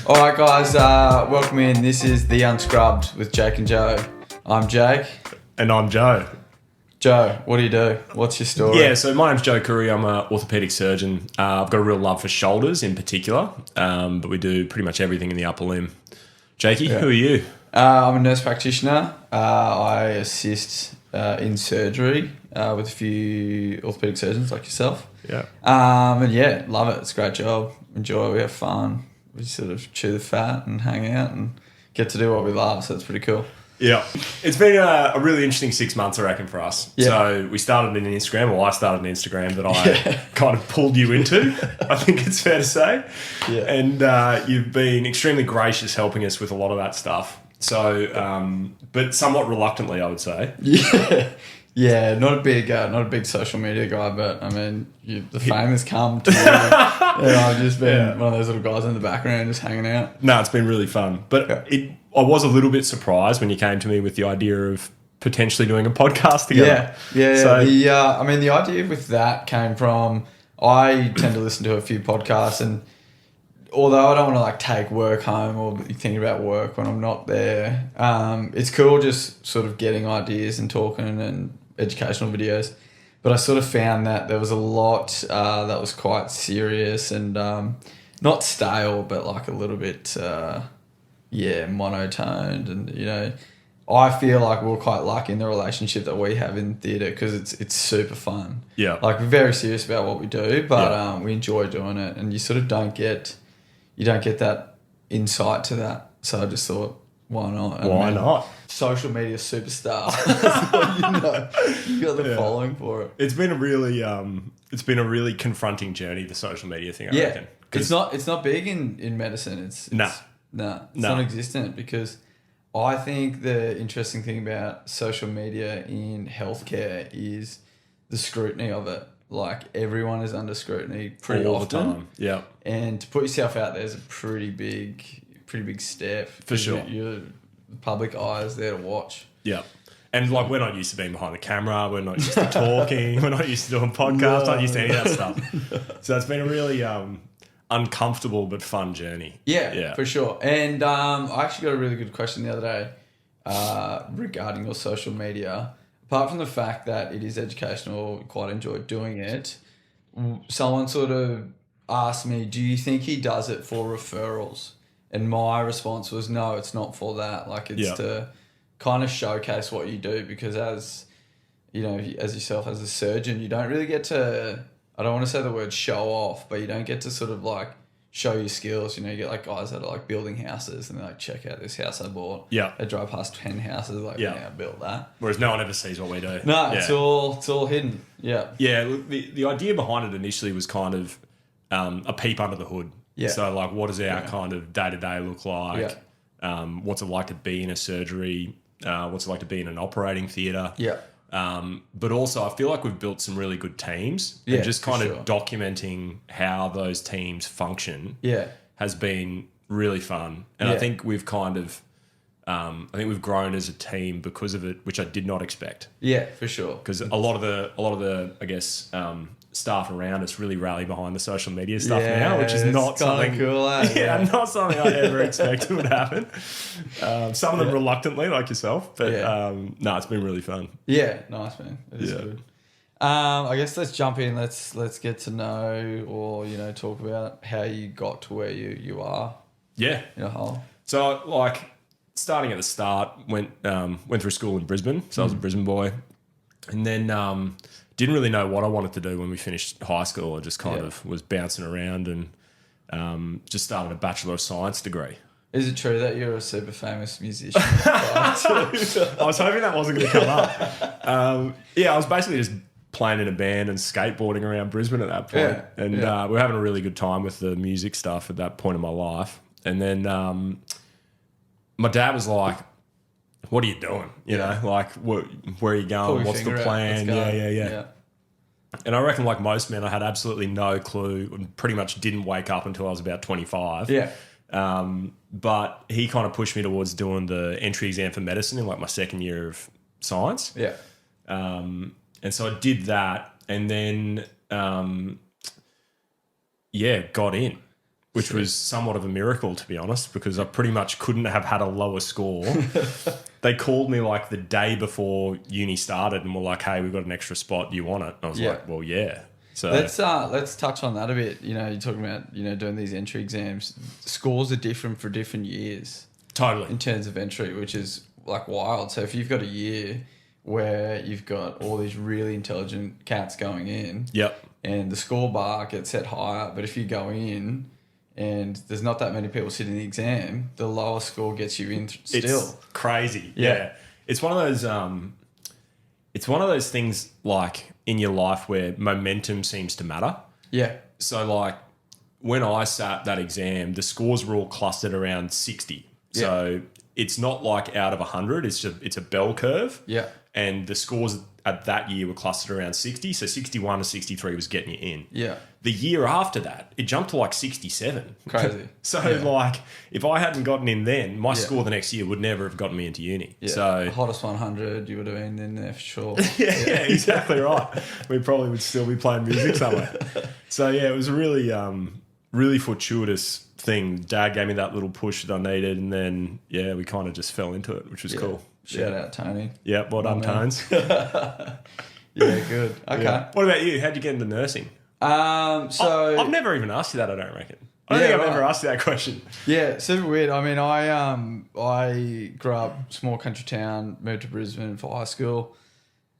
All right, guys, welcome in. This is the Unscrubbed with Jake and Joe. I'm Jake. And I'm Joe. Joe, what do you do? What's your story? Yeah, so my name's Joe Curry. I'm an orthopaedic surgeon. I've got a real love for shoulders in particular, but we do pretty much everything in the upper limb. Jakey, Who are you? I'm a nurse practitioner. I assist in surgery with a few orthopaedic surgeons like yourself. Yeah. And yeah, love it. It's a great job. Enjoy it. We have fun. We sort of chew the fat and hang out and get to do what we love. So it's pretty cool. Yeah. It's been a really interesting 6 months, I reckon, for us. Yeah. So we started an Instagram, or I started an Instagram that I kind of pulled you into, I think it's fair to say. Yeah. And you've been extremely gracious helping us with a lot of that stuff. So, but somewhat reluctantly, I would say. Yeah. Yeah, not a big social media guy, but I mean, the fame has come to me. I've just been one of those little guys in the background just hanging out. No, it's been really fun. But I was a little bit surprised when you came to me with the idea of potentially doing a podcast together. Yeah. So, the idea with that came from, I tend to listen to a few podcasts, and although I don't want to take work home or be thinking about work when I'm not there, it's cool just sort of getting ideas and talking and educational videos. But I sort of found that there was a lot that was quite serious and not stale, but a little bit monotoned. And I feel like we're quite lucky in the relationship that we have in theatre, because it's super fun. Yeah, we're very serious about what we do, but we enjoy doing it, and you sort of don't get that insight to that. So I just thought, why not? Why not? Social media superstar. You got the following for it. It's been a really confronting journey, the social media thing, I reckon. It's not big in medicine. It's non-existent, because I think the interesting thing about social media in healthcare is the scrutiny of it. Everyone is under scrutiny pretty all often. the time. Yeah. And to put yourself out there is a pretty big step. For sure. The public eye is there to watch. Yeah. And we're not used to being behind the camera. We're not used to talking. We're not used to doing podcasts. Not used to any of that stuff. So it's been a really uncomfortable but fun journey. Yeah, for sure. And I actually got a really good question the other day regarding your social media. Apart from the fact that it is educational, quite enjoy doing it, someone sort of asked me, do you think he does it for referrals? And my response was, no, it's not for that. It's to kind of showcase what you do, because as yourself as a surgeon, you don't really get to, I don't want to say the word show off, but you don't get to sort of show your skills. You get guys that are building houses, and they're check out this house I bought. Yeah. They drive past 10 houses, I built that. Whereas no one ever sees what we do. No, it's all hidden. Yeah. Yeah, look, the idea behind it initially was kind of a peep under the hood. Yeah. So what does our kind of day-to-day look like? Yeah. What's it like to be in a surgery? What's it like to be in an operating theatre? Yeah. But also I feel like we've built some really good teams, and just kind of documenting how those teams function has been really fun. And I think we've kind of we've grown as a team because of it, which I did not expect. Yeah, for sure. Because a lot of the I guess staff around us really rally behind the social media stuff now, which is not something cool. Not something I ever expected would happen. Some of them reluctantly, like yourself, but it's been really fun. Yeah, nice, man. It is good. I guess let's jump in. Let's get to know, or talk about how you got to where you are. Yeah, in a whole. So starting at the start, went through school in Brisbane, so I was a Brisbane boy, and then didn't really know what I wanted to do when we finished high school. I just kind of was bouncing around and just started a Bachelor of Science degree. Is it true that you're a super famous musician? I was hoping that wasn't going to come up. I was basically just playing in a band and skateboarding around Brisbane at that point. Yeah. And we were having a really good time with the music stuff at that point in my life. And then my dad was like, what are you doing? You know, where are you going? What's the plan? Yeah. And I reckon, like most men, I had absolutely no clue and pretty much didn't wake up until I was about 25. Yeah. But he kind of pushed me towards doing the entry exam for medicine in my second year of science. Yeah. And so I did that, and then got in, which was somewhat of a miracle, to be honest, because I pretty much couldn't have had a lower score. They called me like the day before uni started and were like, hey, we've got an extra spot. Do you want it? I was like, well, yeah. So let's touch on that a bit. You know, you're talking about, you know, doing these entry exams. Scores are different for different years. Totally. In terms of entry, which is like wild. So if you've got a year where you've got all these really intelligent cats going in, yep, and the score bar gets set higher, but if you go in and there's not that many people sitting the exam, the lower score gets you in still. It's crazy. Yeah. It's one of those things like in your life where momentum seems to matter. Yeah. So like when I sat that exam, the scores were all clustered around 60. Yeah. So it's not like out of 100, it's a bell curve. Yeah. And the scores at that year were clustered around 60. So 61 to 63 was getting you in. Yeah. The year after that, it jumped to like 67. Crazy. So like if I hadn't gotten in then, my score the next year would never have gotten me into uni. Yeah. So the hottest 100, you would have been in there for sure. yeah, exactly right. We probably would still be playing music somewhere. So yeah, it was a really, really fortuitous thing. Dad gave me that little push that I needed, and then we kind of just fell into it, which was cool. Shout out Tony. Yeah, well done, Tones. Yeah, good. Okay. Yeah. What about you? How'd you get into nursing? So I've never even asked you that. I don't reckon. I don't think I've ever asked you that question. Yeah, super weird. I mean, I grew up small country town, moved to Brisbane for high school.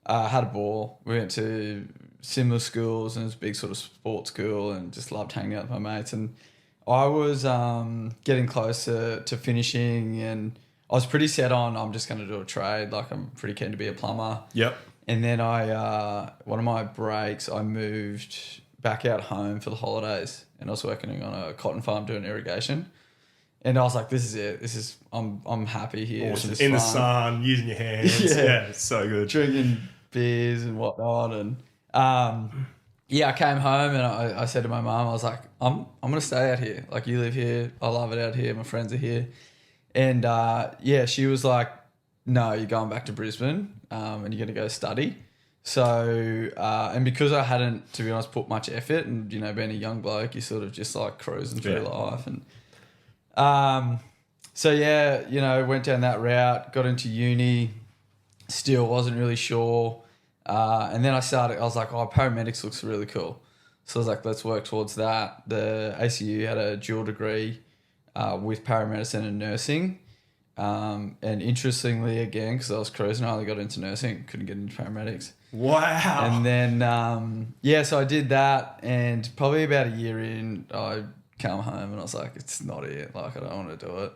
Had a ball. We went to similar schools, and it was a big sort of sports school, and just loved hanging out with my mates. And I was getting closer to finishing, and I was pretty set on I'm just going to do a trade. Like I'm pretty keen to be a plumber. Yep. And then one of my breaks, I moved back out home for the holidays, and I was working on a cotton farm doing irrigation. And I was like, this is it. I'm happy here. Awesome. In the sun, using your hands. Yeah, it's so good. Drinking beers and whatnot. And I came home and I said to my mum, I was like, I'm going to stay out here. Like, you live here. I love it out here. My friends are here. And she was like, no, you're going back to Brisbane and you're going to go study. So, and because I hadn't, to be honest, put much effort, and, you know, being a young bloke, you sort of just like cruising through life. And went down that route, got into uni, still wasn't really sure. And then I was like, paramedics looks really cool. So I was like, let's work towards that. The ACU had a dual degree with paramedicine and nursing. And interestingly, again, because I was cruising, I only got into nursing, couldn't get into paramedics. Wow. And then, so I did that, and probably about a year in, I came home and I was like, it's not it. Like, I don't want to do it.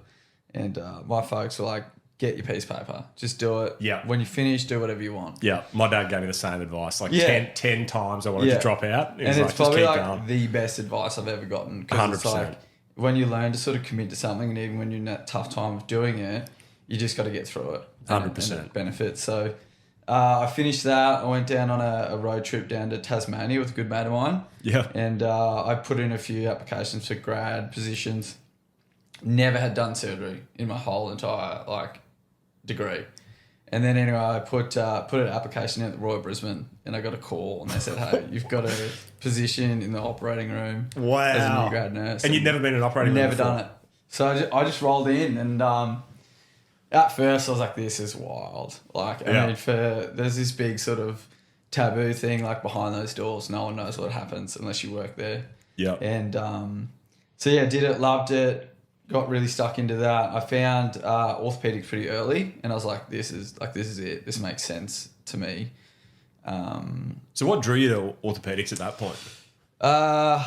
And my folks were like, get your piece of paper. Just do it. Yeah. When you finish, do whatever you want. Yeah. My dad gave me the same advice. Like 10 times I wanted to drop out. And it's probably like the best advice I've ever gotten. 100%. It's like, when you learn to sort of commit to something, and even when you're in that tough time of doing it, you just got to get through it. 100%. And it benefits. So I finished that. I went down on a road trip down to Tasmania with a good mate of mine. Yeah. And I put in a few applications for grad positions. Never had done surgery in my whole entire degree. And then anyway, I put an application in at the Royal Brisbane, and I got a call, and they said, hey, you've got a position in the operating room as a new grad nurse. And you'd never been in an operating room before? Never done it. So I just rolled in, and at first I was like, this is wild. Like, I mean, there's this big sort of taboo thing, like behind those doors, no one knows what happens unless you work there. Yeah. And did it, loved it. Got really stuck into that. I found orthopedics pretty early, and I was like, this is it. This makes sense to me. So what drew you to orthopedics at that point? I'm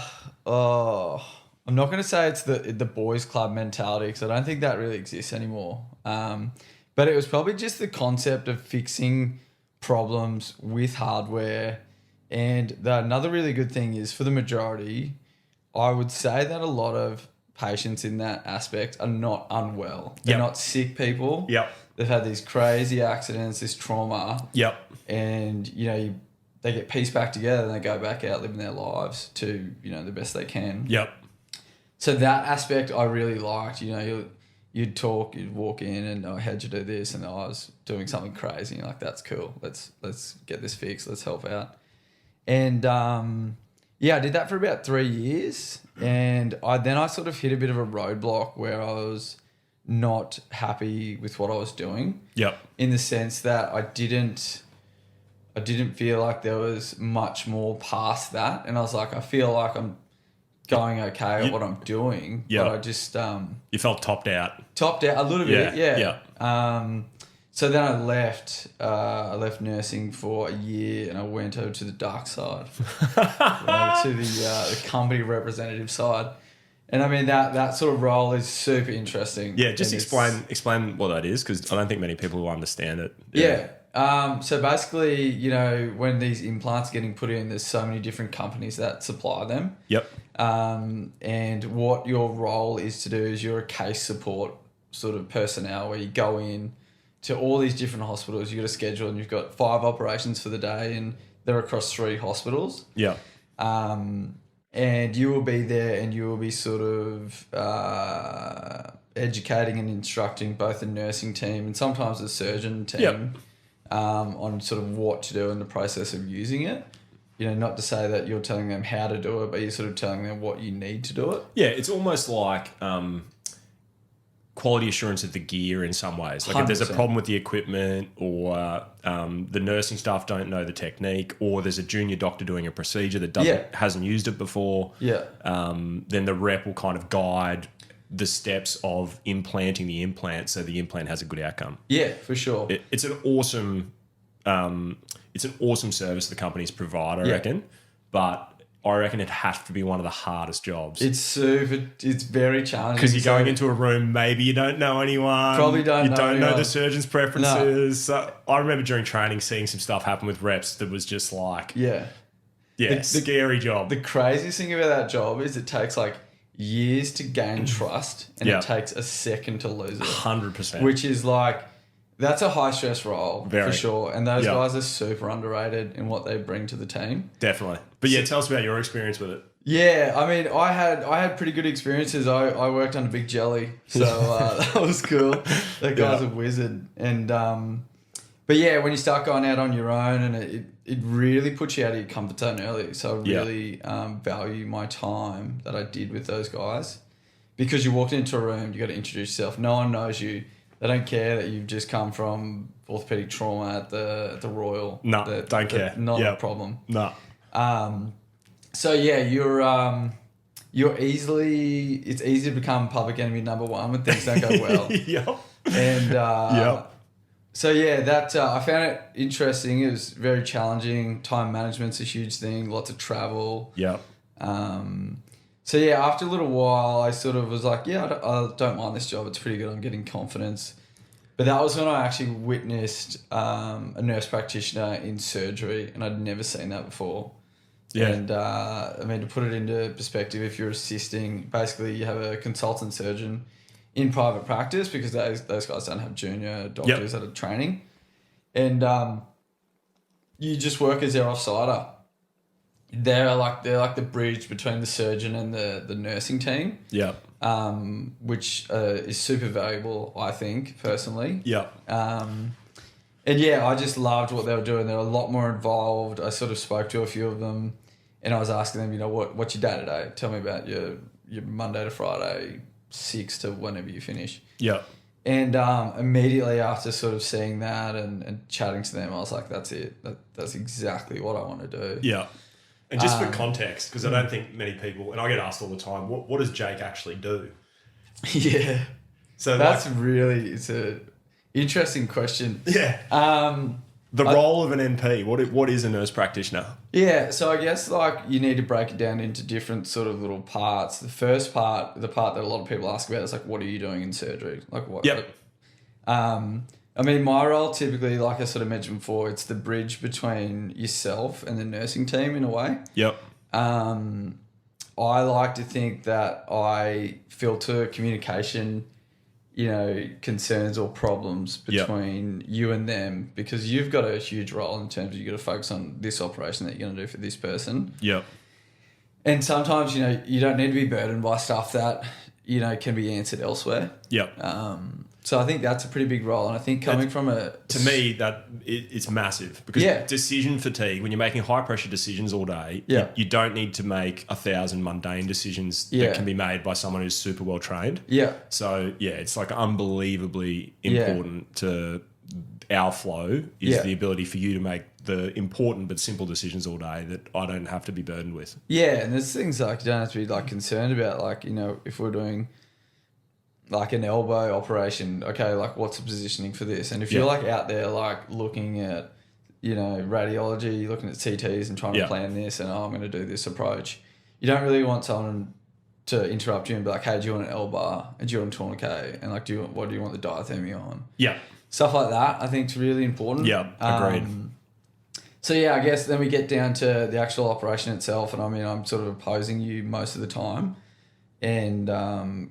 not going to say it's the boys club mentality, because I don't think that really exists anymore. But it was probably just the concept of fixing problems with hardware. And another really good thing is, for the majority, I would say that a lot of patients in that aspect are not unwell. They're not sick people. Yep. They've had these crazy accidents, this trauma. Yep. And, they get pieced back together and they go back out living their lives to, the best they can. Yep. So that aspect I really liked. You'd talk, you'd walk in and, how'd you do this? And I was doing something crazy. And you're like, that's cool. Let's get this fixed. Let's help out. And, Yeah, I did that for about 3 years, and I sort of hit a bit of a roadblock where I was not happy with what I was doing. Yep. In the sense that I didn't feel like there was much more past that, and I was like, I feel like I'm going okay at what I'm doing, but I just you felt topped out a little bit, yeah. So then I left nursing for a year, and I went over to the dark side, to the company representative side. And I mean, that sort of role is super interesting. Yeah, just explain what that is, because I don't think many people will understand it. Yeah. So basically, when these implants are getting put in, there's so many different companies that supply them. Yep. And what your role is to do is you're a case support sort of personnel where you go in to all these different hospitals. You got a schedule, and you've got 5 operations for the day, and they're across 3 hospitals. Yeah. And you will be there, and you will be sort of educating and instructing both the nursing team and sometimes the surgeon team on sort of what to do in the process of using it. Not to say that you're telling them how to do it, but you're sort of telling them what you need to do it. Yeah, it's almost like quality assurance of the gear in some ways. Like 100%. If there's a problem with the equipment, or the nursing staff don't know the technique, or there's a junior doctor doing a procedure that hasn't used it before, then the rep will kind of guide the steps of implanting the implant so the implant has a good outcome. Yeah, for sure. It's an awesome service the companies provide, I reckon, but I reckon it has to be one of the hardest jobs. It's very challenging. Because you're going into a room, maybe you don't know anyone. Probably don't know You don't anyone. know the surgeon's preferences. No. So I remember during training seeing some stuff happen with reps that was just like... Yeah. Scary job. The craziest thing about that job is it takes like years to gain trust, and it takes a second to lose it. 100%. Which is like... That's a high stress role for sure. And those guys are super underrated in what they bring to the team. Definitely. But tell us about your experience with it. Yeah, I mean, I had pretty good experiences. I worked under Big Jelly, so that was cool. That guy's a wizard. And but yeah, when you start going out on your own, and it really puts you out of your comfort zone early. So I really value my time that I did with those guys, because you walked into a room, you got to introduce yourself. No one knows you. They don't care that you've just come from orthopedic trauma at the Royal. No, don't care. Not a problem. No. So yeah, you're easily... It's easy to become public enemy number 1 when things don't go well. Yep. And so yeah, that I found it interesting. It was very challenging. Time management's a huge thing. Lots of travel. Yep. So yeah, after a little while, I sort of was like, I don't mind this job. It's pretty good. I'm getting confidence. But that was when I actually witnessed a nurse practitioner in surgery, and I'd never seen that before. Yeah. And I mean, to put it into perspective, if you're assisting, basically you have a consultant surgeon in private practice, because those guys don't have junior doctors that are training. And you just work as their offsider. They're like the bridge between the surgeon and the nursing team. Yeah. Which is super valuable, I think, personally. Yeah. And yeah, I just loved what they were doing. They were a lot more involved. I sort of spoke to a few of them, and I was asking them, what's your day to day? Tell me about your Monday to Friday, 6 to whenever you finish. Yeah. And immediately after sort of seeing that and chatting to them, I was like, that's it. That's exactly what I want to do. Yeah. And just for context, because I don't think many people, and I get asked all the time, what does Jake actually do? Yeah. So it's a interesting question. Yeah. The role of an NP, what is a nurse practitioner? Yeah, so I guess you need to break it down into different sort of little parts. The first part, the part that a lot of people ask about, is what are you doing in surgery? What? Yep. I mean, my role typically, like I sort of mentioned before, it's the bridge between yourself and the nursing team in a way. Yep. I like to think that I filter communication, concerns or problems between you and them, because you've got a huge role in terms of you've got to focus on this operation that you're going to do for this person. Yep. And sometimes, you don't need to be burdened by stuff that can be answered elsewhere. Yep. So I think that's a pretty big role. And I think coming from to me, that it's massive because decision fatigue, when you're making high pressure decisions all day, you don't need to make 1,000 mundane decisions that can be made by someone who's super well trained. Yeah. So it's like unbelievably important to our flow is the ability for you to make the important but simple decisions all day that I don't have to be burdened with. Yeah. And there's things like you don't have to be like concerned about, like, if we're doing like an elbow operation, okay, like what's the positioning for this? And if you're like out there like looking at, radiology, looking at CTs and trying to plan this and I'm going to do this approach, you don't really want someone to interrupt you and be like, hey, do you want an L bar and do you want a tourniquet and like what do you want the diathermy on? Yeah. Stuff like that I think is really important. Yeah, agreed. So I guess then we get down to the actual operation itself, and I mean I'm sort of opposing you most of the time. And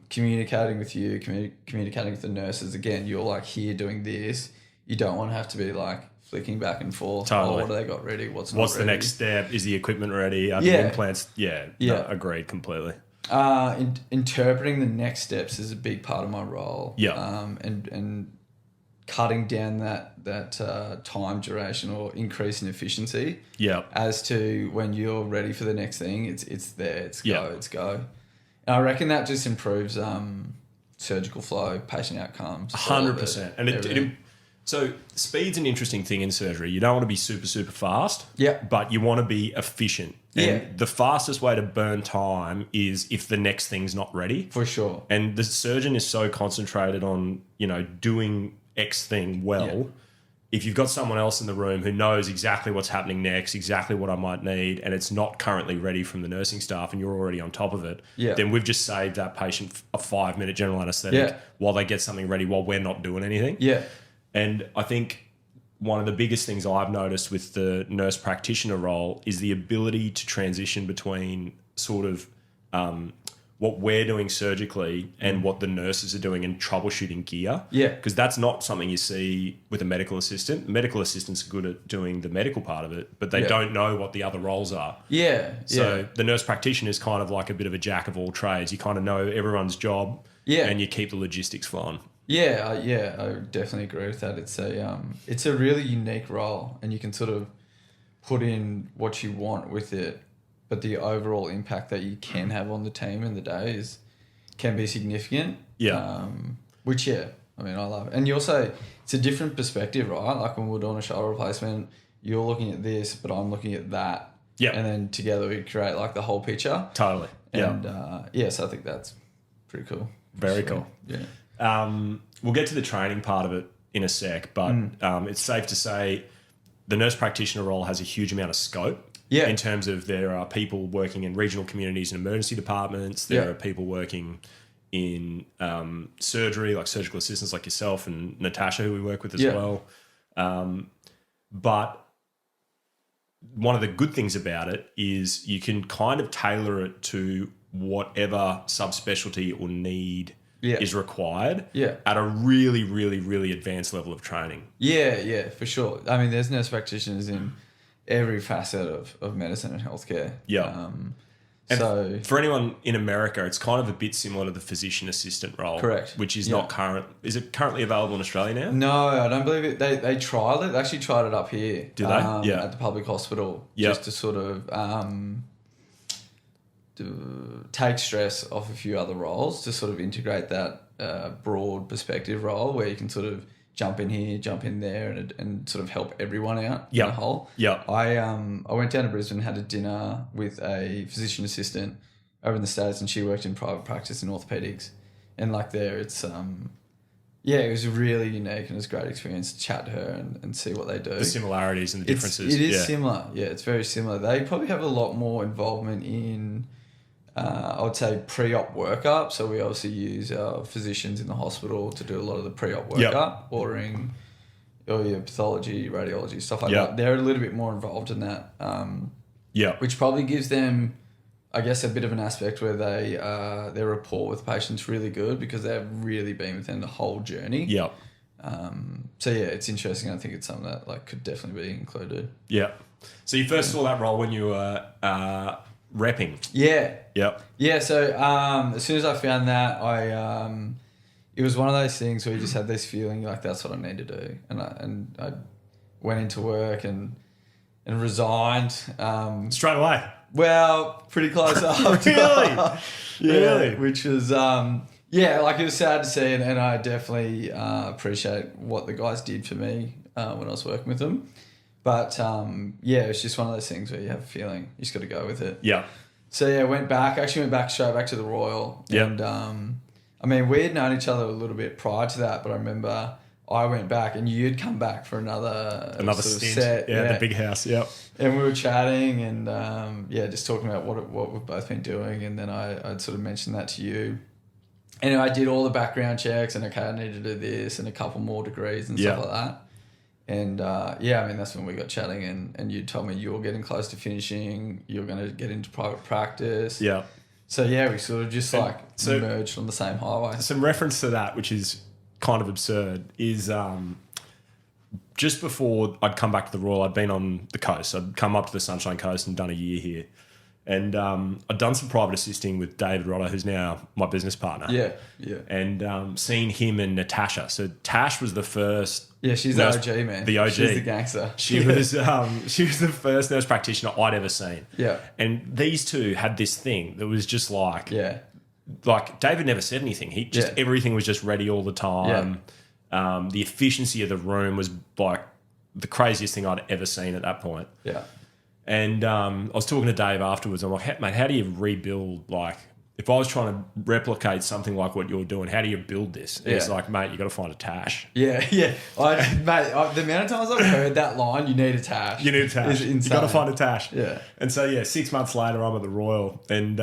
communicating with you, communicating with the nurses. Again, you're like here doing this. You don't want to have to be like flicking back and forth. Totally. Oh, what do they got ready? What's not What's ready? the next step? Is the equipment ready? Are the implants? No, agreed completely. Interpreting the next steps is a big part of my role. Yeah. And cutting down that time duration or increase in efficiency. Yeah. As to when you're ready for the next thing, it's there. It's go. And I reckon that just improves surgical flow, patient outcomes. 100%. And so speed's an interesting thing in surgery. You don't want to be super, super fast. Yeah. But you want to be efficient. And the fastest way to burn time is if the next thing's not ready. For sure. And the surgeon is so concentrated on, doing X thing well. Yeah. If you've got someone else in the room who knows exactly what's happening next, exactly what I might need, and it's not currently ready from the nursing staff and you're already on top of it, then we've just saved that patient a 5-minute general anaesthetic while they get something ready while we're not doing anything. Yeah. And I think one of the biggest things I've noticed with the nurse practitioner role is the ability to transition between sort of what we're doing surgically and what the nurses are doing and troubleshooting gear. Yeah. Because that's not something you see with a medical assistant. Medical assistants are good at doing the medical part of it, but they don't know what the other roles are. Yeah. So the nurse practitioner is kind of like a bit of a jack of all trades. You kind of know everyone's job and you keep the logistics flowing. Yeah, I definitely agree with that. It's a really unique role and you can sort of put in what you want with it. But the overall impact that you can have on the team in the day can be significant. Yeah. Which, I mean, I love it. And you also, it's a different perspective, right? Like when we're doing a shoulder replacement, you're looking at this, but I'm looking at that. Yeah. And then together we create like the whole picture. Totally. And so I think that's pretty cool. Very cool. Yeah. We'll get to the training part of it in a sec, but it's safe to say the nurse practitioner role has a huge amount of scope. Yeah. In terms of there are people working in regional communities and emergency departments. There are people working in surgery, like surgical assistants like yourself and Natasha, who we work with as well. But one of the good things about it is you can kind of tailor it to whatever subspecialty or need is required at a really, really, really advanced level of training. Yeah, for sure. I mean, there's nurse practitioners in every facet of medicine and healthcare. Yeah. So for anyone in America, it's kind of a bit similar to the physician assistant role. Correct. Which is not current. Is it currently available in Australia now? No, I don't believe it. They tried it. They actually tried it up here. Did they? At the public hospital. Just to sort of to take stress off a few other roles, to sort of integrate that broad perspective role where you can sort of jump in here, jump in there, and sort of help everyone out in the whole. Yeah. I went down to Brisbane, had a dinner with a physician assistant over in the States, and she worked in private practice in orthopedics. And like there, it's it was really unique and it was a great experience to chat to her and see what they do. The similarities and the differences. It is similar. Yeah, it's very similar. They probably have a lot more involvement in I would say pre-op workup. So we obviously use our physicians in the hospital to do a lot of the pre-op workup, ordering your pathology, radiology, stuff like that. They're a little bit more involved in that. Which probably gives them, I guess, a bit of an aspect where they their rapport with patients really good because they've really been with them the whole journey. It's interesting. I think it's something that could definitely be included. So you first saw that role when you were repping. Yeah. Yep. Yeah. So as soon as I found that, it was one of those things where you just had this feeling like that's what I need to do, and I went into work and resigned. Straight away. Well, pretty close after. Really? Yeah, Really? which was like it was sad to see, and I definitely appreciate what the guys did for me when I was working with them. But it's just one of those things where you have a feeling you just got to go with it. Yeah. So yeah, went back straight back to the Royal. Yeah. And I mean, we had known each other a little bit prior to that, but I remember I went back and you'd come back for another sort stint. of set. Yeah, the big house. Yep. And we were chatting and just talking about what we've both been doing. And then I'd sort of mentioned that to you. And I did all the background checks and okay, I need to do this and a couple more degrees and stuff like that. And I mean, that's when we got chatting and you told me you were getting close to finishing, you're going to get into private practice. Yeah. So we sort of just merged on the same highway. Some reference to that, which is kind of absurd, is just before I'd come back to the Royal, I'd been on the coast. I'd come up to the Sunshine Coast and done a year here. And I'd done some private assisting with David Rodder, who's now my business partner. Yeah, yeah. And seen him and Natasha. So Tash was the first. Yeah, she's the OG, man. The OG. She's the gangster. She was the first nurse practitioner I'd ever seen. Yeah. And these two had this thing that was just like. Yeah. Like David never said anything. He just everything was just ready all the time. Yeah. The efficiency of the room was like the craziest thing I'd ever seen at that point. Yeah. And I was talking to Dave afterwards. I'm like, mate, how do you rebuild? Like, if I was trying to replicate something like what you're doing, how do you build this? And he's like, mate, you got to find a Tash. Yeah, yeah. The amount of times I've heard that line, you need a Tash. You need a Tash. Is insane. You got to find a Tash. Yeah. And so 6 months later, I'm at the Royal, and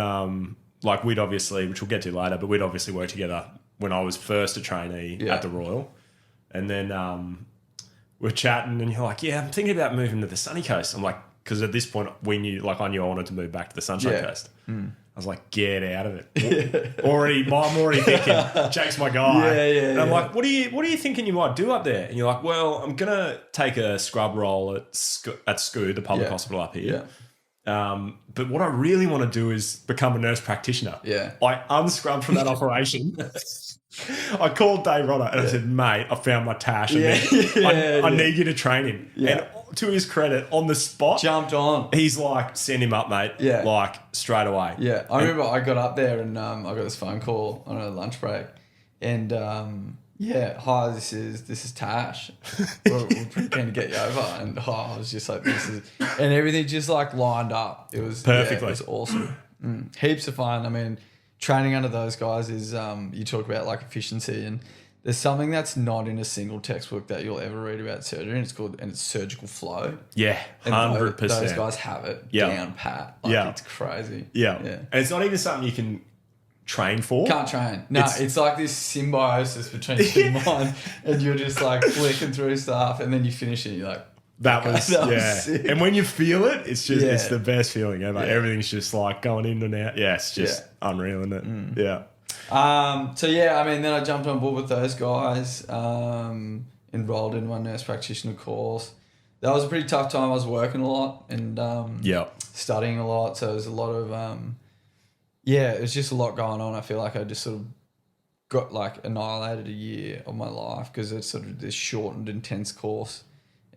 we'd obviously, which we'll get to later, but we'd obviously worked together when I was first a trainee at the Royal, and then we're chatting, and you're like, yeah, I'm thinking about moving to the sunny coast. I'm like. Because at this point, I knew I wanted to move back to the Sunshine Coast. I was like, get out of it. I'm already thinking, Jake's my guy. And I'm like, what are you thinking you might do up there? And you're like, well, I'm going to take a scrub role at SCU, the public hospital up here. But what I really want to do is become a nurse practitioner. Yeah. I unscrubbed from that operation. I called Dave Rodder and I said, mate, I found my Tash. I need you to train him. Yeah. And to his credit, on the spot, jumped on. He's like, send him up, mate. Yeah. Like, straight away. Yeah. I remember I got up there and I got this phone call on a lunch break. And hi, this is Tash. We're pretty keen to get you over. And I was just like, and everything just like lined up. It was perfectly. It was awesome. Heaps of fun. I mean, training under those guys is, you talk about like efficiency, and there's something that's not in a single textbook that you'll ever read about surgery, and it's surgical flow. Yeah, 100%. Those guys have it down pat. Like, it's crazy. Yeah. And it's not even something you can train for. Can't train. No, it's like this symbiosis between two mind, and you're just like flicking through stuff, and then you finish it, and you're like, that was sick. And when you feel it, it's just it's the best feeling ever. Everything's just like going in and out. Yeah, it's just unreal, isn't it? Yeah. I mean, then I jumped on board with those guys, enrolled in my nurse practitioner course. That was a pretty tough time. I was working a lot and studying a lot. So it was a lot of, it was just a lot going on. I feel like I just sort of got like annihilated a year of my life because it's sort of this shortened, intense course.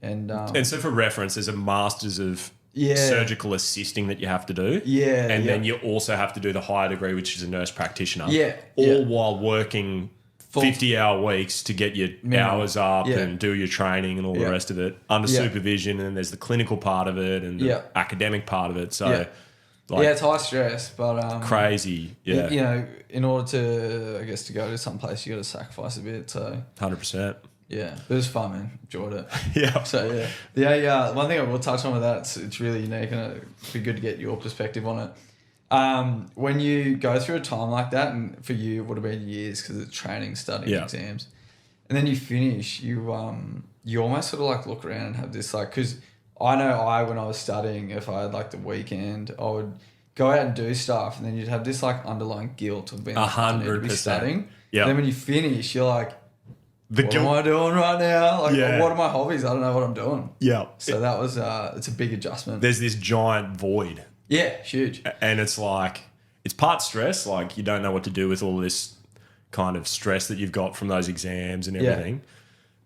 And so for reference, there's a master's of surgical assisting that you have to do. Yeah. And then you also have to do the higher degree, which is a nurse practitioner. Yeah. All while working 50-hour weeks to get your hours up and do your training and all the rest of it under supervision. And then there's the clinical part of it and the academic part of it. So it's high stress, but crazy. Yeah. You know, in order to, I guess, to go to some place, you got to sacrifice a bit. So 100%. Yeah, it was fun, man. Enjoyed it. Yeah. So one thing I will touch on with that, it's really unique, and it'd be good to get your perspective on it. When you go through a time like that, and for you it would have been years because it's training, studying, exams, and then you finish, you almost sort of like look around and have this like, because I know when I was studying, if I had like the weekend, I would go out and do stuff, and then you'd have this like underlying guilt of being 100% studying. Yeah. Then when you finish, you're like, what am I doing right now? Like, what are my hobbies? I don't know what I'm doing. Yeah. So that was, it's a big adjustment. There's this giant void Yeah, huge. And it's like, it's part stress, like you don't know what to do with all this kind of stress that you've got from those exams and everything.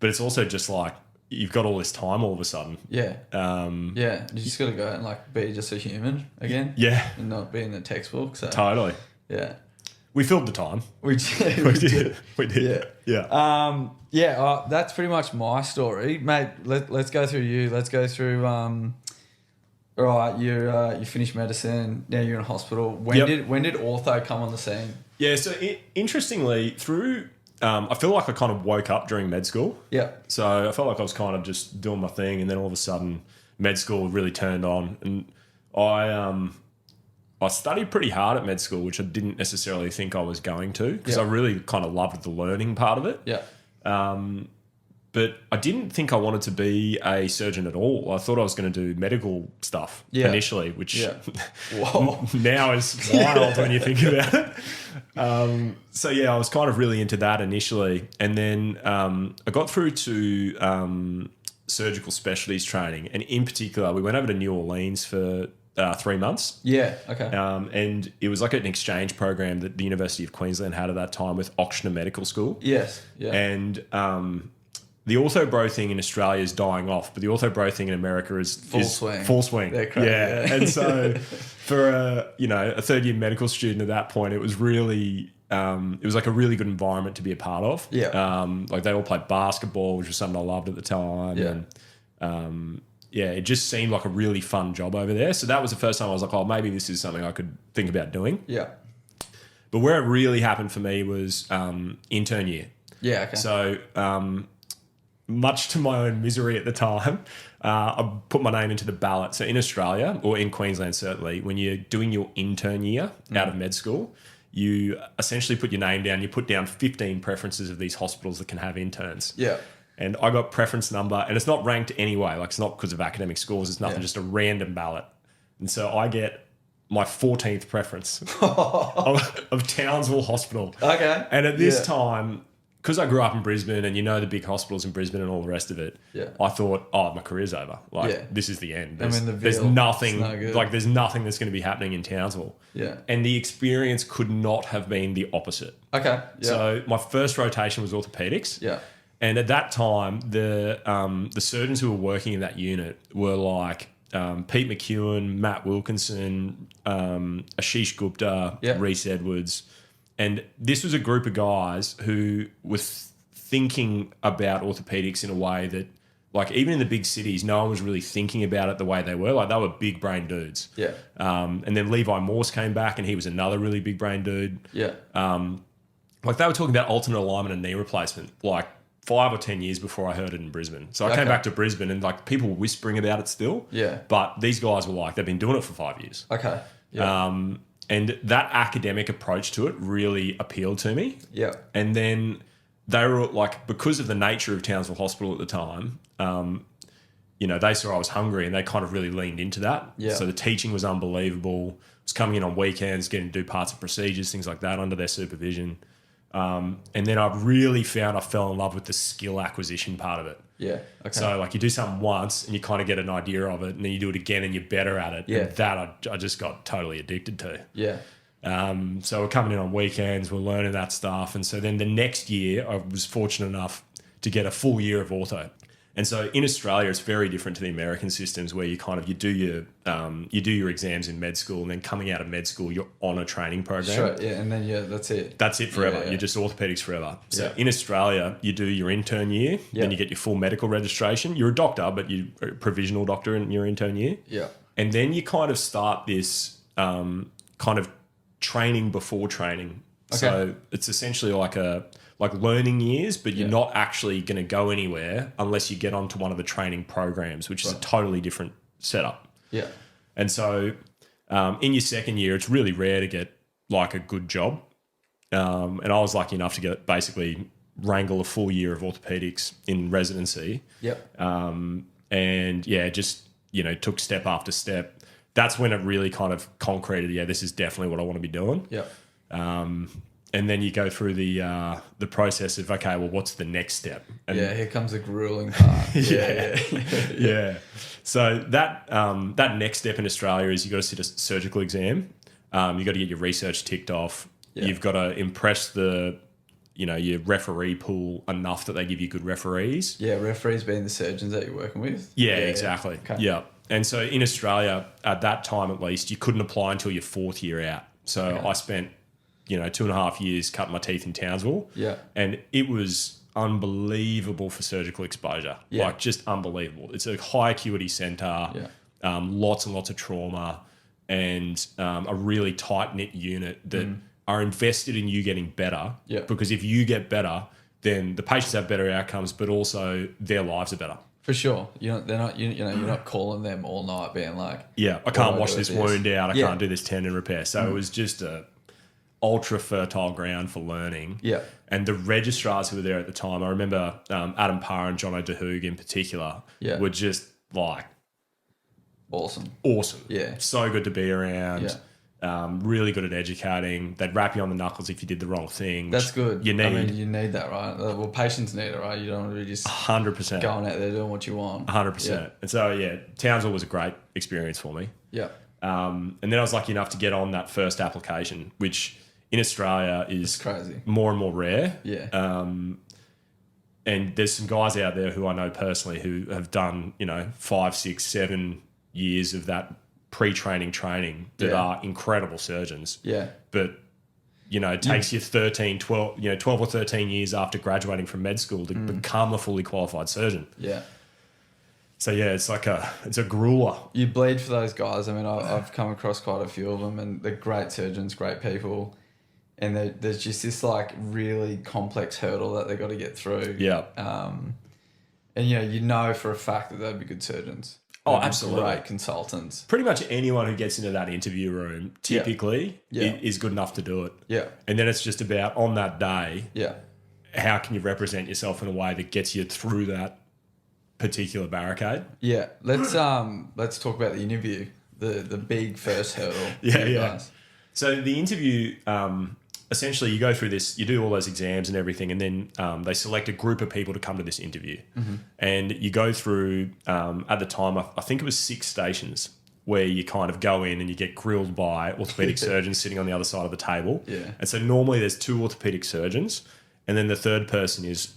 But it's also just like, you've got all this time all of a sudden. Yeah. You just got to go out and like be just a human again. Yeah. And not be in the textbook. So. Totally. Yeah. We filled the time. We did. We did. Yeah. That's pretty much my story, mate. Let's go through you. Let's go through. All right, you finished medicine. Now you're in hospital. When did ortho come on the scene? Yeah. So interestingly, through I feel like I kind of woke up during med school. Yeah. So I felt like I was kind of just doing my thing, and then all of a sudden, med school really turned on, and I studied pretty hard at med school, which I didn't necessarily think I was going to, because I really kind of loved the learning part of it. Yeah. But I didn't think I wanted to be a surgeon at all. I thought I was going to do medical stuff initially, which now is wild when you think about it. So I was kind of really into that initially. And then I got through to surgical specialties training. And in particular, we went over to New Orleans for 3 months. Yeah, okay. And it was like an exchange program that the University of Queensland had at that time with Ochsner Medical School. Yes, yeah. And the ortho-bro thing in Australia is dying off, but the ortho-bro thing in America is full swing. Full swing. They're crazy. Yeah. And so for a third-year medical student at that point, it was really it was like a really good environment to be a part of. Yeah. Like they all played basketball, which was something I loved at the time. Yeah. And it just seemed like a really fun job over there. So that was the first time I was like, oh, maybe this is something I could think about doing. Yeah. But where it really happened for me was intern year. Yeah, okay. So much to my own misery at the time, I put my name into the ballot. So in Australia, or in Queensland certainly, when you're doing your intern year out of med school, you essentially put your name down. You put down 15 preferences of these hospitals that can have interns. Yeah. And I got preference number, and it's not ranked anyway. Like, it's not because of academic scores. It's nothing, just a random ballot. And so I get my 14th preference of Townsville Hospital. Okay. And at this time, because I grew up in Brisbane and the big hospitals in Brisbane and all the rest of it, I thought, my career's over. Like, this is the end. There's nothing, there's nothing that's going to be happening in Townsville. Yeah. And the experience could not have been the opposite. Okay. Yeah. So my first rotation was orthopedics. Yeah. And at that time, the surgeons who were working in that unit were like Pete McEwen, Matt Wilkinson, Ashish Gupta, Reese Edwards. And this was a group of guys who were thinking about orthopedics in a way that, like, even in the big cities, no one was really thinking about it the way they were. Like, they were big brain dudes. Yeah. And then Levi Morse came back, and he was another really big brain dude. Yeah. Like, they were talking about alternate alignment and knee replacement, like 5 or 10 years before I heard it in Brisbane. So I came back to Brisbane, and like people were whispering about it still. Yeah. But these guys were like, they've been doing it for 5 years. Okay. Yeah. And that academic approach to it really appealed to me. Yeah. And then they were like, because of the nature of Townsville Hospital at the time, they saw I was hungry, and they kind of really leaned into that. Yeah. So the teaching was unbelievable. I was coming in on weekends, getting to do parts of procedures, things like that under their supervision. And then I really found I fell in love with the skill acquisition part of it. Yeah. Okay. So like you do something once and you kind of get an idea of it, and then you do it again and you're better at it. Yeah. And that I just got totally addicted to. Yeah. So we're coming in on weekends, we're learning that stuff. And so then the next year I was fortunate enough to get a full year of ortho. And so in Australia, it's very different to the American systems, where you do your exams in med school, and then coming out of med school, you're on a training program. Sure, yeah, and then that's it. That's it forever. Yeah. You're just orthopedics forever. So in Australia, you do your intern year, then you get your full medical registration. You're a doctor, but you're a provisional doctor in your intern year. Yeah. And then you kind of start this kind of training before training. Okay. So it's essentially like learning years, but you're not actually going to go anywhere unless you get onto one of the training programs, which is a totally different setup. Yeah. And so in your second year, it's really rare to get like a good job. And I was lucky enough to get basically wrangle a full year of orthopedics in residency. Yep. Took step after step. That's when it really kind of concreted, this is definitely what I want to be doing. Yep. and then you go through the process of, okay, well, what's the next step? And here comes the grueling part. Yeah. So that next step in Australia is you got to sit a surgical exam. You got to get your research ticked off. Yeah. You've got to impress your referee pool enough that they give you good referees. Yeah, referees being the surgeons that you're working with. Yeah, exactly. Okay. Yeah. And so in Australia, at that time at least, you couldn't apply until your 4th year out. So I spent, 2.5 years cutting my teeth in Townsville. Yeah. And it was unbelievable for surgical exposure. Yeah. Like, just unbelievable. It's a high acuity centre, lots and lots of trauma, and a really tight-knit unit that are invested in you getting better. Yeah. Because if you get better, then the patients have better outcomes, but also their lives are better. For sure. You're not calling them all night being like, yeah, I can't wash this wound out. I Yeah. can't do this tendon repair. So it was just a ultra fertile ground for learning. Yeah. And the registrars who were there at the time, I remember Adam Parr and John O'Dehoog in particular, were just like awesome. Yeah. So good to be around. Yeah. Really good at educating. They'd rap you on the knuckles if you did the wrong thing. That's good. You need. You need that, right? Well, patients need it, right? You don't want to be just 100%. going out there doing what you want. 100%. Yeah. And so, Townsville was a great experience for me. Yeah. And then I was lucky enough to get on that first application, which in Australia is crazy, more and more rare. Yeah. And there's some guys out there who I know personally who have done, 5, 6, 7 years of that pre-training training that are incredible surgeons. Yeah. But, it takes you 12 or 13 years after graduating from med school to become a fully qualified surgeon. Yeah. So it's it's a grueler. You bleed for those guys. I mean, I've come across quite a few of them, and they're great surgeons, great people, and there's just this like really complex hurdle that they got to get through. Yeah. And for a fact that they'd be good surgeons. Oh, absolutely. Great consultants. Pretty much anyone who gets into that interview room typically is good enough to do it. Yeah. And then it's just about on that day. Yeah. How can you represent yourself in a way that gets you through that particular barricade? Yeah. Let's talk about the interview, the big first hurdle. Guys. So the interview, essentially you go through this, you do all those exams and everything, and then they select a group of people to come to this interview. Mm-hmm. And you go through, at the time, I think it was 6 stations where you kind of go in and you get grilled by orthopedic surgeons sitting on the other side of the table. Yeah. And so normally there's 2 orthopedic surgeons, and then the third person is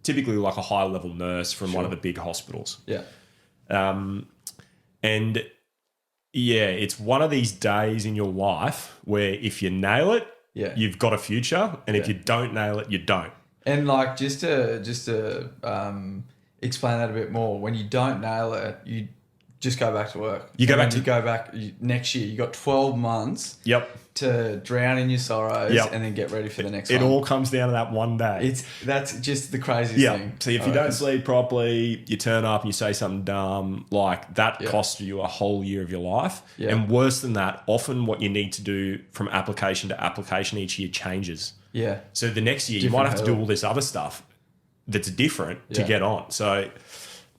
typically like a high-level nurse from one of the big hospitals. Yeah. And it's one of these days in your life where if you nail it, you've got a future, and if you don't nail it, you don't. And like just to explain that a bit more, when you don't nail it, you just go back to work. You go back next year. You got 12 months. Yep. To drown in your sorrows and then get ready for the next one. It all comes down to that one day. That's just the craziest thing. So if you don't sleep properly, you turn up and you say something dumb, like that costs you a whole year of your life. Yeah. And worse than that, often what you need to do from application to application each year changes. Yeah. So the next year you might have to do all this other stuff that's different to get on. So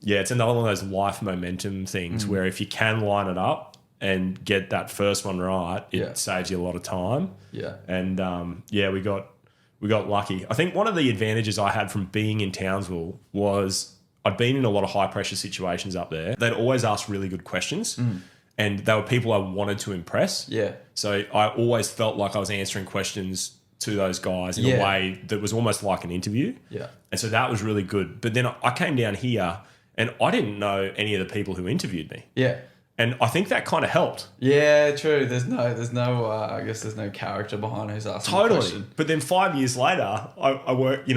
it's another one of those life momentum things where if you can line it up and get that first one right, it saves you a lot of time. Yeah. And we got lucky. I think one of the advantages I had from being in Townsville was I'd been in a lot of high pressure situations up there. They'd always ask really good questions, and they were people I wanted to impress. Yeah. So I always felt like I was answering questions to those guys in a way that was almost like an interview. Yeah. And so that was really good. But then I came down here and I didn't know any of the people who interviewed me. Yeah. And I think that kind of helped. Yeah, true. There's no. I guess there's no character behind who's asking the question. But then 5 years later, I work.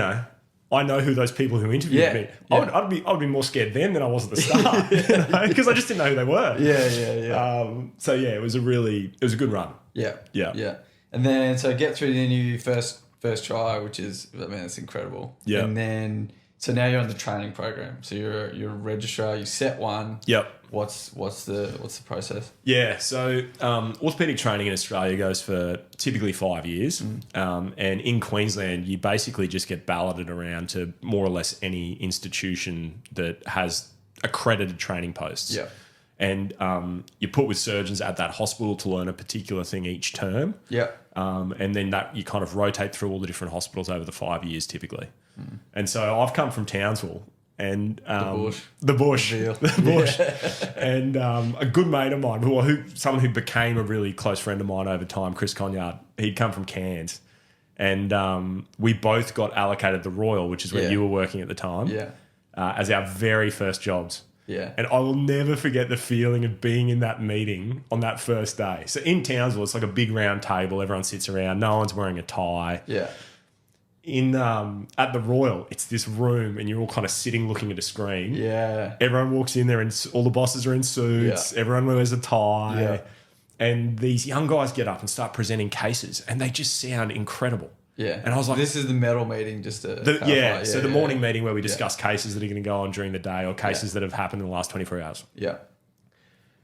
I know who those people who interviewed me. Yeah. I'd be more scared then than I was at the start, because I just didn't know who they were. Yeah. It was a good run. Yeah. And then get through the interview first try, which is, it's incredible. Yeah. And then so now you're on the training program. So you're a registrar. You set one. Yep. What's the process? Yeah, so orthopedic training in Australia goes for typically 5 years, and in Queensland you basically just get balloted around to more or less any institution that has accredited training posts. Yeah, and you're put with surgeons at that hospital to learn a particular thing each term. Yeah. And then that you kind of rotate through all the different hospitals over the 5 years typically. And so I've come from Townsville and the bush, and a good mate of mine, someone who became a really close friend of mine over time, Chris Conyard. He'd come from Cairns, and we both got allocated the Royal, which is where you were working at the time, as our very first jobs. Yeah. And I will never forget the feeling of being in that meeting on that first day. So in Townsville, it's like a big round table. Everyone sits around. No one's wearing a tie. Yeah. At the Royal, it's this room and you're all kind of sitting looking at a screen. Yeah. Everyone walks in there and all the bosses are in suits. Yeah. Everyone wears a tie. Yeah. And these young guys get up and start presenting cases and they just sound incredible. Yeah. And I was like... This is the medal meeting, just to... So the morning meeting where we discuss cases that are going to go on during the day or cases that have happened in the last 24 hours. Yeah.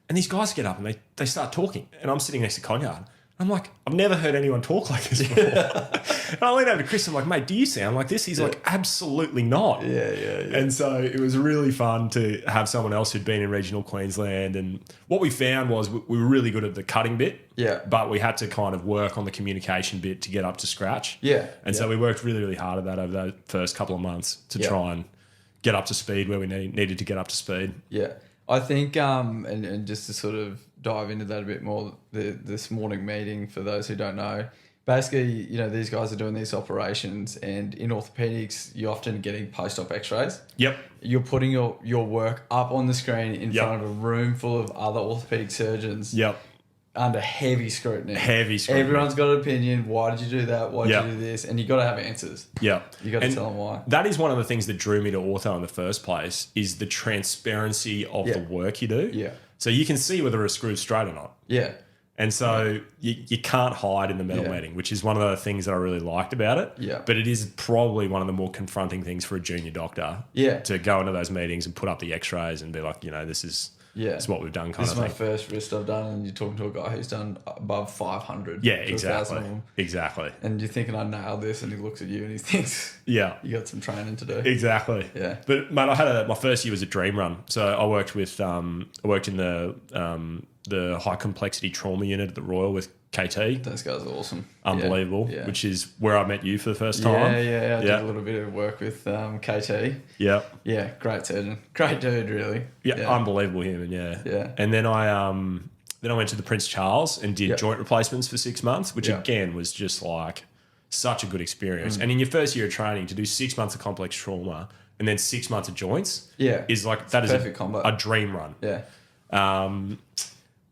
And these guys get up and they start talking. And I'm sitting next to Conyard. I'm like, I've never heard anyone talk like this before. And I lean over to Chris. I'm like, mate, do you sound like this? He's like, absolutely not. Yeah. And so it was really fun to have someone else who'd been in regional Queensland. And what we found was we were really good at the cutting bit. Yeah. But we had to kind of work on the communication bit to get up to scratch. Yeah. And so we worked really, really hard at that over the first couple of months to try and get up to speed where we needed to get up to speed. Yeah. I think, and just to sort of dive into that a bit more, this morning meeting, for those who don't know, basically, these guys are doing these operations, and in orthopedics, you're often getting post-op x-rays. Yep. You're putting your work up on the screen in front of a room full of other orthopedic surgeons. Yep. Under heavy scrutiny. Everyone's got an opinion. Why did you do that? Why did you do this? And you got to have answers. Yeah. You got to tell them why. That is one of the things that drew me to ortho in the first place, is the transparency of the work you do. Yeah. So you can see whether a screw's straight or not. Yeah. And so you can't hide in the metal meeting, which is one of the things that I really liked about it. Yeah. But it is probably one of the more confronting things for a junior doctor. Yeah. To go into those meetings and put up the x-rays and be like, this is... Yeah, it's what we've done. This is my first wrist I've done, and you're talking to a guy who's done above 500. Yeah, exactly. And you're thinking, I nailed this, and he looks at you and he thinks, you got some training to do. Exactly. Yeah. But mate, I had my first year was a dream run. So I worked in the high complexity trauma unit at the Royal with KT. Those guys are awesome. Unbelievable. Yeah. Which is where I met you for the first time. Yeah. I did a little bit of work with KT. Yeah. Yeah, great surgeon. Great dude, really. Yeah, unbelievable human, Yeah. And then I went to the Prince Charles and did joint replacements for 6 months, which again was just like such a good experience. And in your first year of training, to do 6 months of complex trauma and then 6 months of joints is like, that is perfect combo. A dream run. Yeah.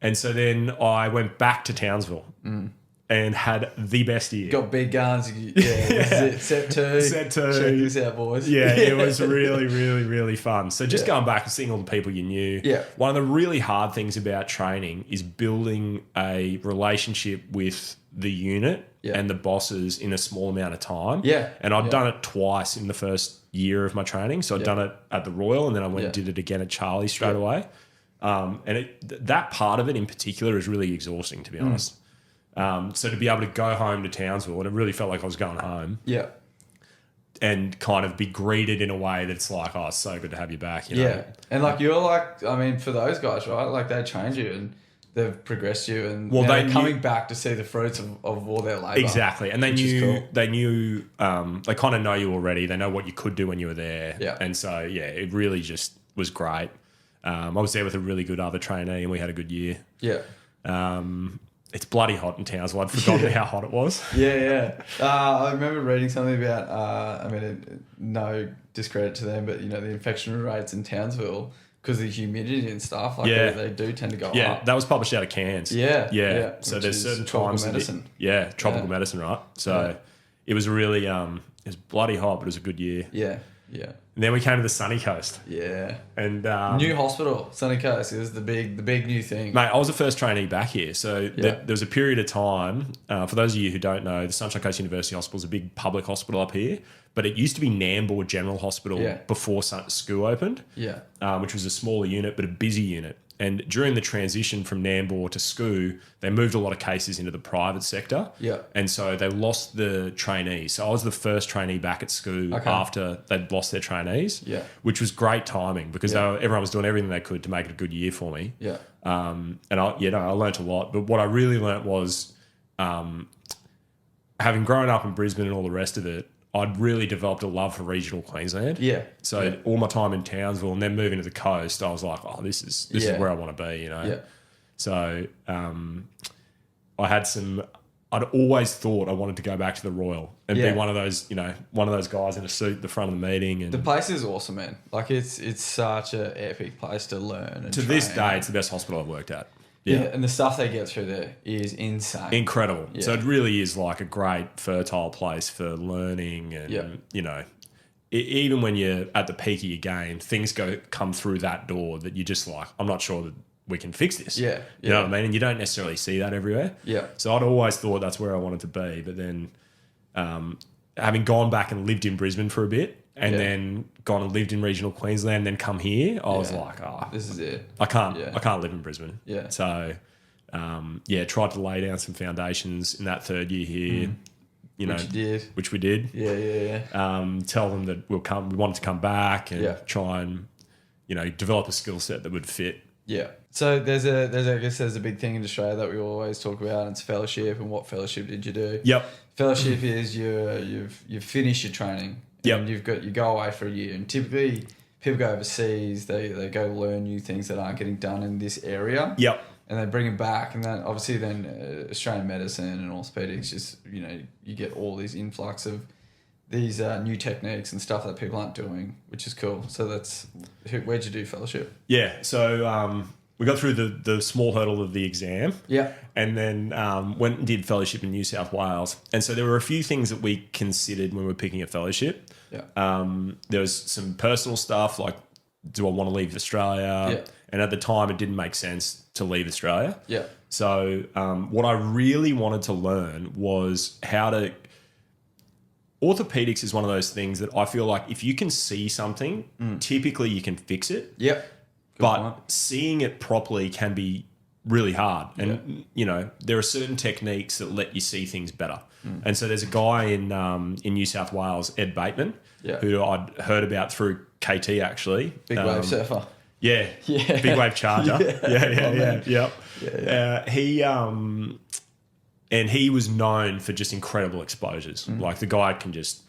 And so then I went back to Townsville and had the best year. Got big guns. Set two. Set two. Check this out, boys. Yeah, it was really, really, really fun. So just going back and seeing all the people you knew. Yeah. One of the really hard things about training is building a relationship with the unit and the bosses in a small amount of time. Yeah. And I'd done it twice in the first year of my training. So I'd done it at the Royal, and then I went and did it again at Charlie straight away. And that part of it in particular is really exhausting, to be honest. So to be able to go home to Townsville, and it really felt like I was going home. Yeah. And kind of be greeted in a way that's like, oh, it's so good to have you back. You know? Yeah. And like, you're like, I mean, for those guys, right? Like, they change you and they've progressed you, and they're coming back to see the fruits of all their labour. Exactly. And they knew, they kind of know you already. They know what you could do when you were there. Yeah. And so, it really just was great. I was there with a really good other trainee, and we had a good year. Yeah. It's bloody hot in Townsville. I'd forgotten how hot it was. Yeah. I remember reading something about, no discredit to them, but, the infection rates in Townsville, because of the humidity and stuff, like they do tend to go up. Yeah, that was published out of Cairns. Yeah. So there's certain tropical times medicine. Tropical medicine, right? So it was really, it was bloody hot, but it was a good year. Yeah. And then we came to the sunny coast. Yeah. And new hospital, Sunny Coast is the big new thing. Mate, I was the first trainee back here. So there was a period of time, for those of you who don't know, the Sunshine Coast University Hospital is a big public hospital up here, but it used to be Nambour General Hospital before SCU opened, which was a smaller unit, but a busy unit. And during the transition from Nambour to SCU, they moved a lot of cases into the private sector. Yeah. And so they lost the trainees. So I was the first trainee back at SCU after they'd lost their trainees, which was great timing because everyone was doing everything they could to make it a good year for me. Yeah. And I learnt a lot. But what I really learnt was having grown up in Brisbane and all the rest of it, I'd really developed a love for regional Queensland. Yeah. So all my time in Townsville and then moving to the coast, I was like, oh, this is where I want to be, you know. Yeah. So I'd always thought I wanted to go back to the Royal and be one of those guys in a suit at the front of the meeting. And the place is awesome, man. Like it's such an epic place to learn. And to this day, it's the best hospital I've worked at. Yeah, and the stuff they get through there is insane. Incredible. Yeah. So it really is like a great fertile place for learning and, you know, even when you're at the peak of your game, things come through that door that you're just like, I'm not sure that we can fix this. Yeah. You know what I mean? And you don't necessarily see that everywhere. Yeah. So I'd always thought that's where I wanted to be. But then having gone back and lived in Brisbane for a bit and then gone and lived in regional Queensland, then come here, I was like, this is it. I can't live in Brisbane. Yeah. So, tried to lay down some foundations in that third year here. You know, which we did. Yeah. Tell them that we wanted to come back and try and, you know, develop a skill set that would fit. Yeah. So there's a big thing in Australia that we always talk about, and it's fellowship. And what fellowship did you do? Yep. Fellowship is you've finished your training. Yep. And you go away for a year, and typically people go overseas. They go learn new things that aren't getting done in this area. Yep. And they bring them back, and then obviously Australian medicine and orthopedics just, you know, you get all these influx of these new techniques and stuff that people aren't doing, which is cool. So where'd you do fellowship? Yeah, so we got through the small hurdle of the exam. Yeah. And then went and did fellowship in New South Wales. And so there were a few things that we considered when we were picking a fellowship. Yeah. There was some personal stuff like, do I want to leave Australia? Yeah. And at the time, it didn't make sense to leave Australia. Yeah. So what I really wanted to learn was how to... Orthopedics is one of those things that I feel like if you can see something, typically you can fix it. Yep. But seeing it properly can be really hard. And, you know, there are certain techniques that let you see things better. And so there's a guy in New South Wales, Ed Bateman, who I'd heard about through KT actually. Big wave surfer. Yeah. Big wave charger. He was known for just incredible exposures. Like the guy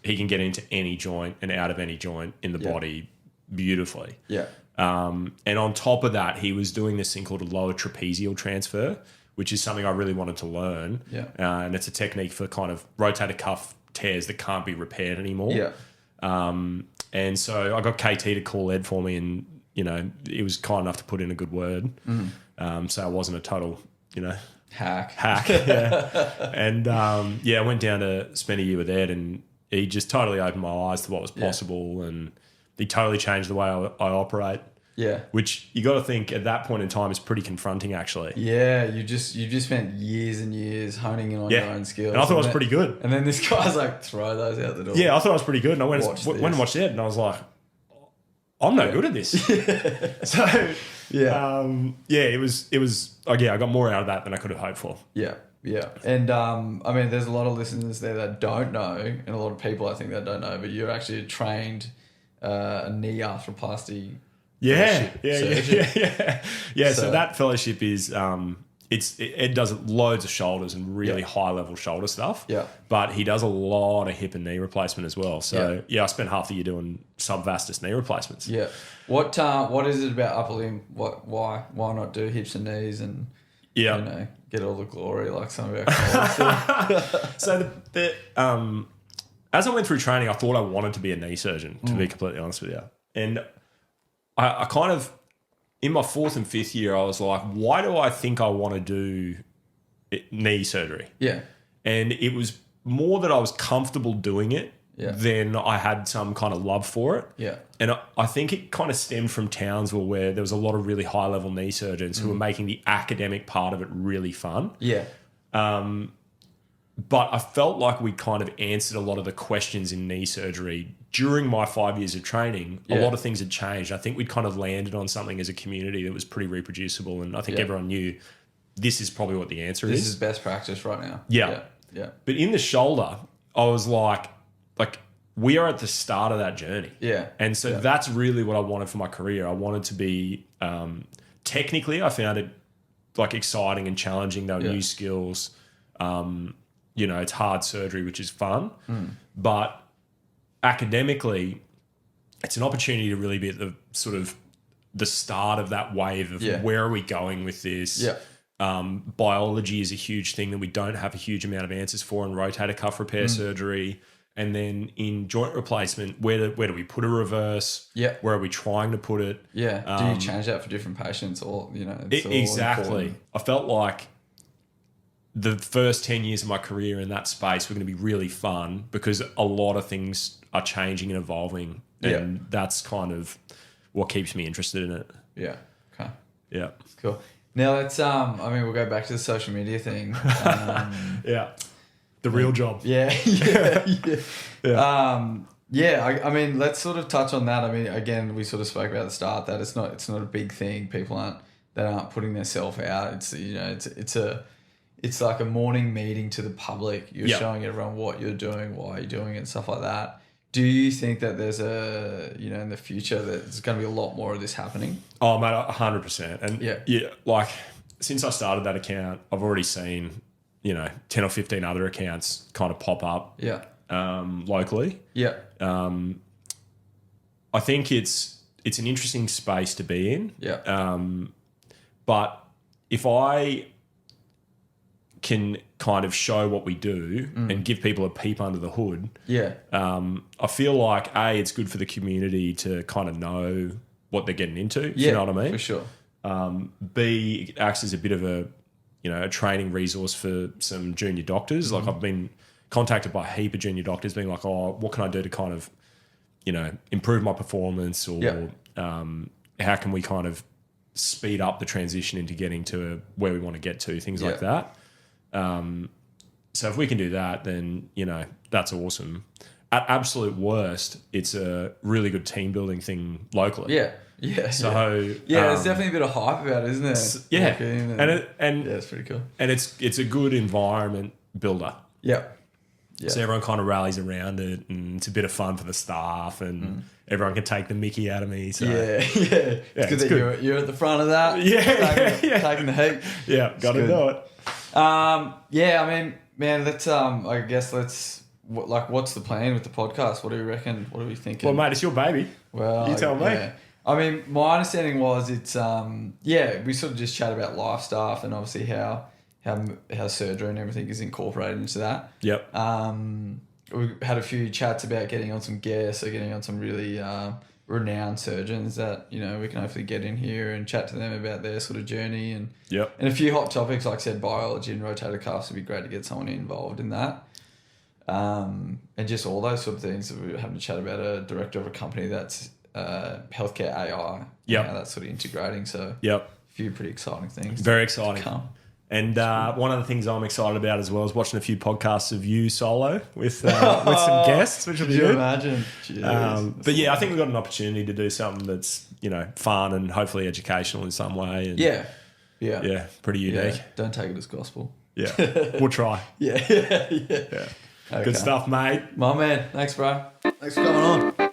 he can get into any joint and out of any joint in the body beautifully. Yeah. And on top of that, he was doing this thing called a lower trapezial transfer, which is something I really wanted to learn. Yeah. And it's a technique for kind of rotator cuff tears that can't be repaired anymore. Yeah. And so I got KT to call Ed for me, and, you know, he was kind enough to put in a good word. So I wasn't a total, you know, hack. Yeah. And I went down to spend a year with Ed, and he just totally opened my eyes to what was possible, and he totally changed the way I operate. Yeah. Which you got to think at that point in time is pretty confronting, actually. Yeah, you just spent years and years honing in on your own skills. And I thought I was pretty good. And then this guy's like, throw those out the door. Yeah, I thought I was pretty good. And I went and watched Ed, and I was like, I'm no good at this. So it was I got more out of that than I could have hoped for. Yeah. Yeah. And I mean, there's a lot of listeners there that don't know, and a lot of people I think that don't know, but you're actually trained a knee arthroplasty. Yeah. So that fellowship is Ed does loads of shoulders and really high level shoulder stuff. Yeah. But he does a lot of hip and knee replacement as well. So I spent half the year doing subvastus knee replacements. Yeah. What is it about upper limb? Why not do hips and knees and you know, get all the glory like some of our colleagues? So as I went through training, I thought I wanted to be a knee surgeon, to be completely honest with you. And I kind of, in my fourth and fifth year, I was like, why do I think I want to do knee surgery? Yeah. And it was more that I was comfortable doing it than I had some kind of love for it. Yeah. And I think it kind of stemmed from Townsville, where there was a lot of really high-level knee surgeons who were making the academic part of it really fun. Yeah. But I felt like we kind of answered a lot of the questions in knee surgery during my 5 years of training. A lot of things had changed. I think we'd kind of landed on something as a community that was pretty reproducible, and I think everyone knew this is probably what the answer is. This is best practice right now. Yeah. But in the shoulder, I was like we are at the start of that journey. Yeah. And so that's really what I wanted for my career. I wanted to be technically, I found it like exciting and challenging. There were new skills. You know, it's hard surgery, which is fun, but academically, it's an opportunity to really be at the sort of the start of that wave of where are we going with this? Biology is a huge thing that we don't have a huge amount of answers for in rotator cuff repair surgery. And then in joint replacement, where do we put a reverse? Where are we trying to put it? Do you change that for different patients or, you know? Exactly. Important. I felt like the first 10 years of my career in that space were going to be really fun because a lot of things are changing and evolving. And that's kind of what keeps me interested in it. Yeah. Okay. Yeah. Cool. Now let's, I mean, we'll go back to the social media thing. The real job. I mean, let's sort of touch on that. I mean, again, we sort of spoke about at the start that it's not a big thing. People aren't putting themselves out. It's, you know, it's like a morning meeting to the public. You're showing everyone what you're doing, why you're doing it, and stuff like that. Do you think that there's in the future that there's going to be a lot more of this happening? Oh, mate, 100%. And like since I started that account, I've already seen, 10 or 15 other accounts kind of pop up locally. I think it's an interesting space to be in. But if I can kind of show what we do and give people a peep under the hood, I feel like it's good for the community to kind of know what they're getting into. You know what I mean? For sure. B, it acts as a bit of a training resource for some junior doctors. Like I've been contacted by a heap of junior doctors being like, oh, what can I do to kind of, improve my performance or how can we kind of speed up the transition into getting to where we want to get to, things like that. So if we can do that, then, that's awesome. At absolute worst, it's a really good team building thing locally. So there's definitely a bit of hype about it, isn't there? And it's pretty cool. And it's a good environment builder. So everyone kind of rallies around it, and it's a bit of fun for the staff, and everyone can take the mickey out of me. So it's good. You're at the front of that. Taking the heat. Got to do it. I mean, man, let's what's the plan with the podcast? What do you reckon? What are we thinking? Well, mate, it's your baby. Well, you tell me. I mean, my understanding was it's we sort of just chat about life stuff and obviously how surgery and everything is incorporated into that. We had a few chats about getting on some guests or getting on some really renowned surgeons that we can hopefully get in here and chat to them about their sort of journey and a few hot topics like I said, biology and rotator cuffs would be great to get someone involved in that. And just all those sort of things. We were having a chat about a director of a company that's healthcare AI. How that's sort of integrating. So a few pretty exciting things. Very exciting. And one of the things I'm excited about as well is watching a few podcasts of you solo with some guests, which will be good. Imagine. But I think we've got an opportunity to do something that's fun and hopefully educational in some way. And pretty unique. Yeah. Don't take it as gospel. We'll try. Okay. Good stuff, mate. My man. Thanks, bro. Thanks for coming on.